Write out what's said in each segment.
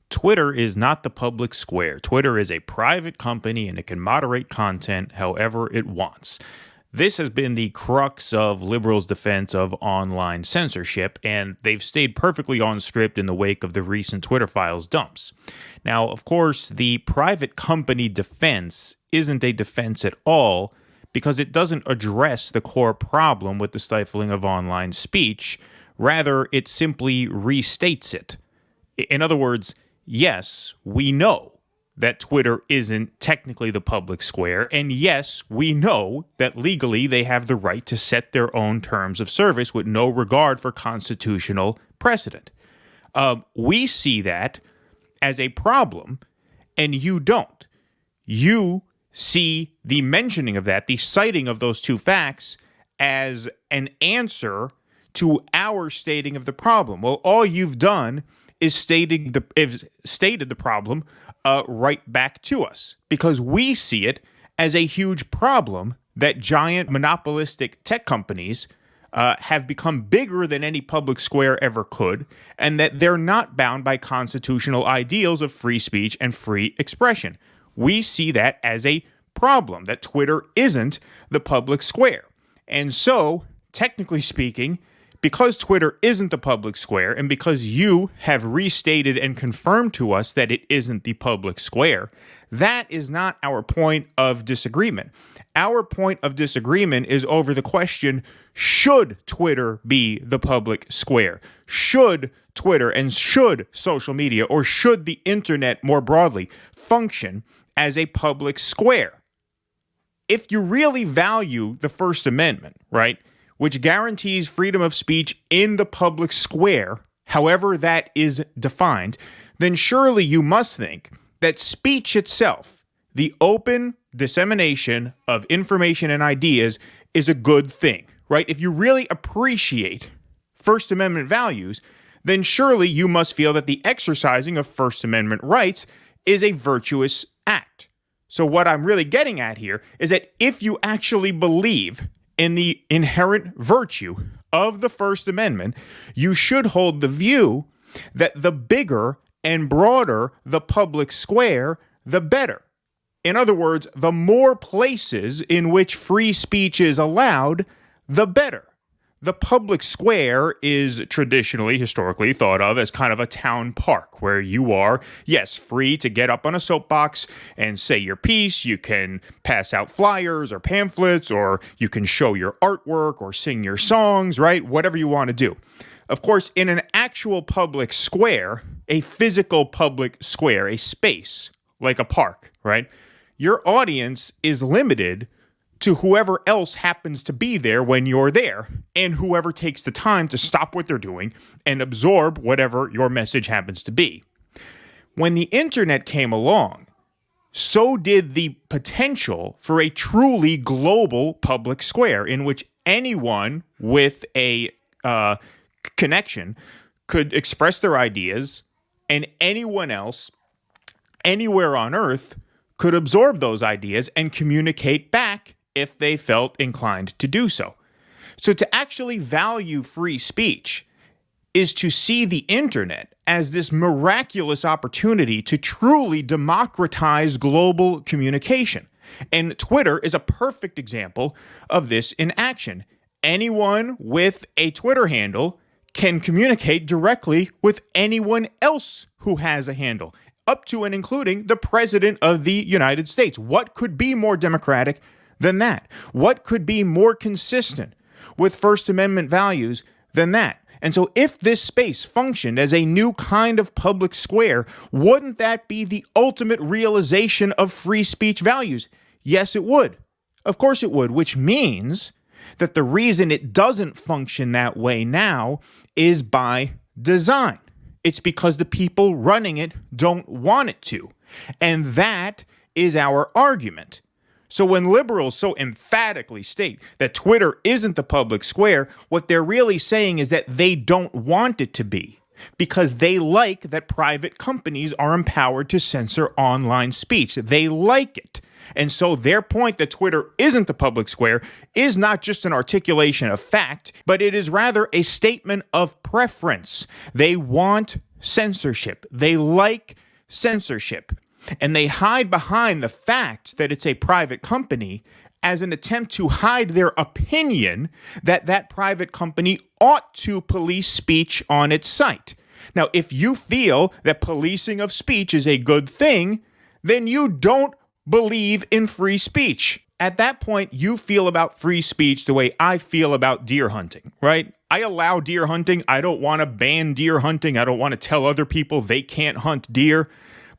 Twitter is not the public square. Twitter is a private company and it can moderate content however it wants. This has been the crux of liberals' defense of online censorship, and they've stayed perfectly on script in the wake of the recent Twitter files dumps. Now, of course, the private company defense isn't a defense at all because it doesn't address the core problem with the stifling of online speech. Rather, it simply restates it. In other words, yes, we know that Twitter isn't technically the public square, and yes, we know that legally they have the right to set their own terms of service with no regard for constitutional precedent. We see that as a problem, and you don't. You see the mentioning of that, the citing of those two facts, as an answer to our stating of the problem. Well, all you've done is stated the problem right back to us, because we see it as a huge problem that giant monopolistic tech companies have become bigger than any public square ever could, and that they're not bound by constitutional ideals of free speech and free expression. We see that as a problem, that Twitter isn't the public square. And so, technically speaking, because Twitter isn't the public square, and because you have restated and confirmed to us that it isn't the public square, that is not our point of disagreement. Our point of disagreement is over the question, should Twitter be the public square? Should Twitter and should social media, or should the internet more broadly, function as a public square? If you really value the First Amendment, right, which guarantees freedom of speech in the public square, however that is defined, then surely you must think that speech itself, the open dissemination of information and ideas, is a good thing, right? If you really appreciate First Amendment values, then surely you must feel that the exercising of First Amendment rights is a virtuous act. So what I'm really getting at here is that if you actually believe in the inherent virtue of the First Amendment, you should hold the view that the bigger and broader the public square, the better. In other words, the more places in which free speech is allowed, the better. The public square is traditionally, historically thought of as kind of a town park where you are, yes, free to get up on a soapbox and say your piece. You can pass out flyers or pamphlets, or you can show your artwork or sing your songs, right? Whatever you want to do. Of course, in an actual public square, a physical public square, a space like a park, right? Your audience is limited to whoever else happens to be there when you're there, and whoever takes the time to stop what they're doing and absorb whatever your message happens to be. When the internet came along, so did the potential for a truly global public square in which anyone with a connection could express their ideas, and anyone else anywhere on Earth could absorb those ideas and communicate back if they felt inclined to do so. So to actually value free speech is to see the internet as this miraculous opportunity to truly democratize global communication. And Twitter is a perfect example of this in action. Anyone with a Twitter handle can communicate directly with anyone else who has a handle, up to and including the President of the United States. What could be more democratic than that? What could be more consistent with First Amendment values than that? And so if this space functioned as a new kind of public square, wouldn't that be the ultimate realization of free speech values? Yes, it would. Of course it would, which means that the reason it doesn't function that way now is by design. It's because the people running it don't want it to. And that is our argument. So when liberals so emphatically state that Twitter isn't the public square, what they're really saying is that they don't want it to be, because they like that private companies are empowered to censor online speech. They like it. And so their point that Twitter isn't the public square is not just an articulation of fact, but it is rather a statement of preference. They want censorship. They like censorship. And they hide behind the fact that it's a private company as an attempt to hide their opinion that that private company ought to police speech on its site. Now, if you feel that policing of speech is a good thing, then you don't believe in free speech. At that point, you feel about free speech the way I feel about deer hunting, right? I allow deer hunting. I don't want to ban deer hunting. I don't want to tell other people they can't hunt deer,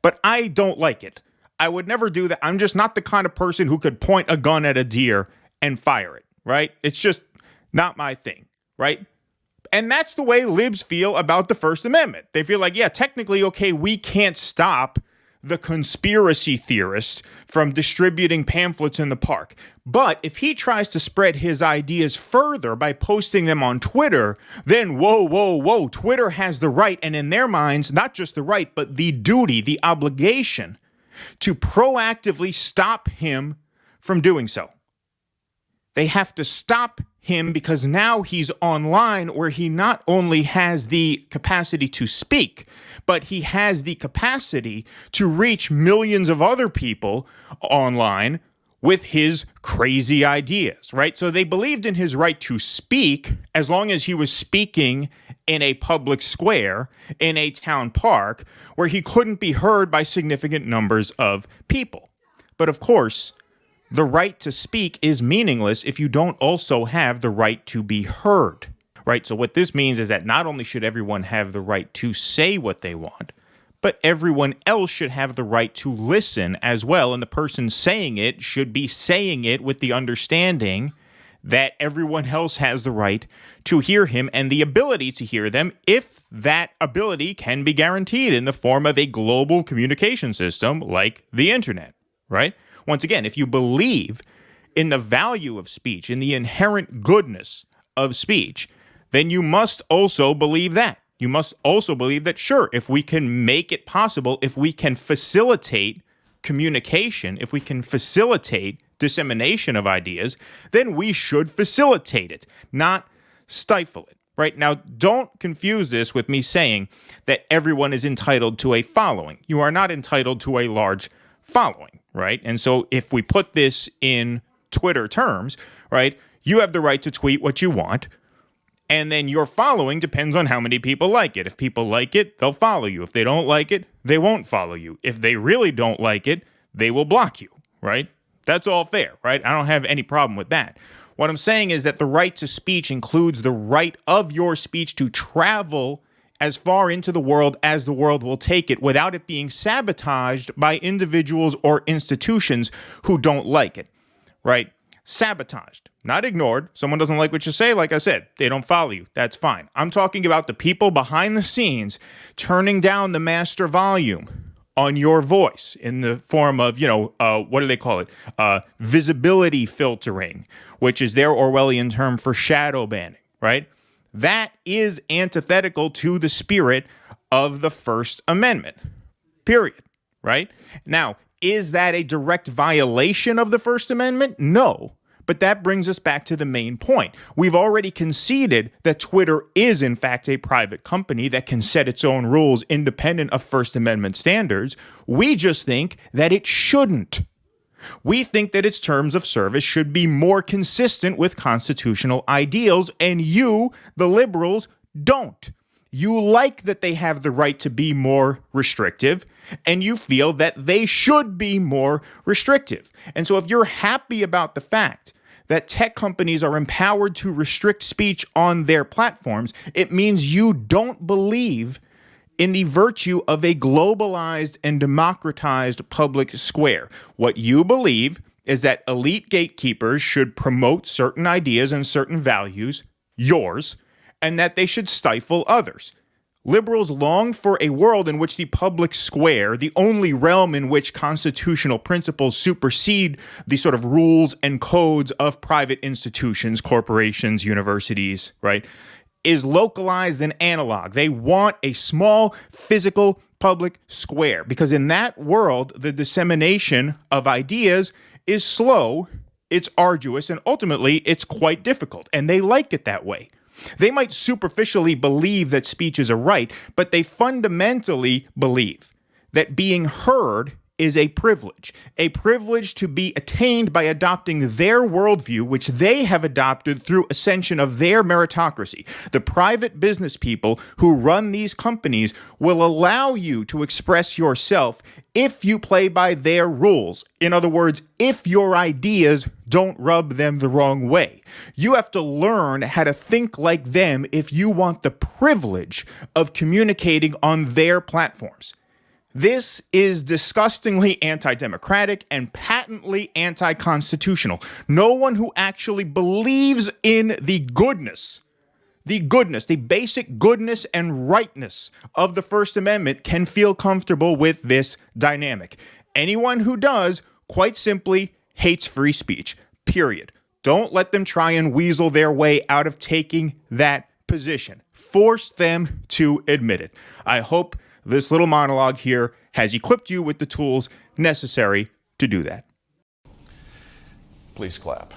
but I don't like it. I would never do that. I'm just not the kind of person who could point a gun at a deer and fire it, right? It's just not my thing, right? And that's the way libs feel about the First Amendment. They feel like, yeah, technically, okay, we can't stop the conspiracy theorist from distributing pamphlets in the park. But if he tries to spread his ideas further by posting them on Twitter, then whoa, Twitter has the right, and in their minds, not just the right, but the duty, the obligation to proactively stop him from doing so. They have to stop him because now he's online where he not only has the capacity to speak, but he has the capacity to reach millions of other people online with his crazy ideas, right? So they believed in his right to speak as long as he was speaking in a public square, in a town park, where he couldn't be heard by significant numbers of people. But of course, the right to speak is meaningless if you don't also have the right to be heard, right? So what this means is that not only should everyone have the right to say what they want, but everyone else should have the right to listen as well. And the person saying it should be saying it with the understanding that everyone else has the right to hear him and the ability to hear them if that ability can be guaranteed in the form of a global communication system like the internet, right? Once again, if you believe in the value of speech, in the inherent goodness of speech, then you must also believe that. You must also believe that, sure, if we can make it possible, if we can facilitate communication, if we can facilitate dissemination of ideas, then we should facilitate it, not stifle it, right? Now, don't confuse this with me saying that everyone is entitled to a following. You are not entitled to a large following, right? And so if we put this in Twitter terms, right, you have the right to tweet what you want, and then your following depends on how many people like it. If people like it, they'll follow you. If they don't like it, they won't follow you. If they really don't like it, they will block you, right? That's all fair, right? I don't have any problem with that. What I'm saying is that the right to speech includes the right of your speech to travel as far into the world as the world will take it without it being sabotaged by individuals or institutions who don't like it, right? Sabotaged, not ignored. Someone doesn't like what you say, like I said, they don't follow you. That's fine. I'm talking about the people behind the scenes turning down the master volume on your voice in the form of, what do they call it? Visibility filtering, which is their Orwellian term for shadow banning, right? That is antithetical to the spirit of the First Amendment, period, right? Now, is that a direct violation of the First Amendment? No. But that brings us back to the main point. We've already conceded that Twitter is, in fact, a private company that can set its own rules independent of First Amendment standards. We just think that it shouldn't. We think that its terms of service should be more consistent with constitutional ideals, and you, the liberals, don't. You like that they have the right to be more restrictive, and you feel that they should be more restrictive. And so if you're happy about the fact that tech companies are empowered to restrict speech on their platforms, it means you don't believe in the virtue of a globalized and democratized public square. What you believe is that elite gatekeepers should promote certain ideas and certain values, yours, and that they should stifle others. Liberals long for a world in which the public square, the only realm in which constitutional principles supersede the sort of rules and codes of private institutions, corporations, universities, right, is localized and analog. They want a small physical public square because in that world, the dissemination of ideas is slow, it's arduous, and ultimately it's quite difficult. And they like it that way. They might superficially believe that speech is a right, but they fundamentally believe that being heard is a privilege to be attained by adopting their worldview, which they have adopted through ascension of their meritocracy. The private business people who run these companies will allow you to express yourself if you play by their rules. In other words, if your ideas don't rub them the wrong way. You have to learn how to think like them if you want the privilege of communicating on their platforms. This is disgustingly anti-democratic and patently anti-constitutional. No one who actually believes in the basic goodness and rightness of the First Amendment can feel comfortable with this dynamic. Anyone who does, quite simply, hates free speech, period. Don't let them try and weasel their way out of taking that position. Force them to admit it. I hope this little monologue here has equipped you with the tools necessary to do that. Please clap.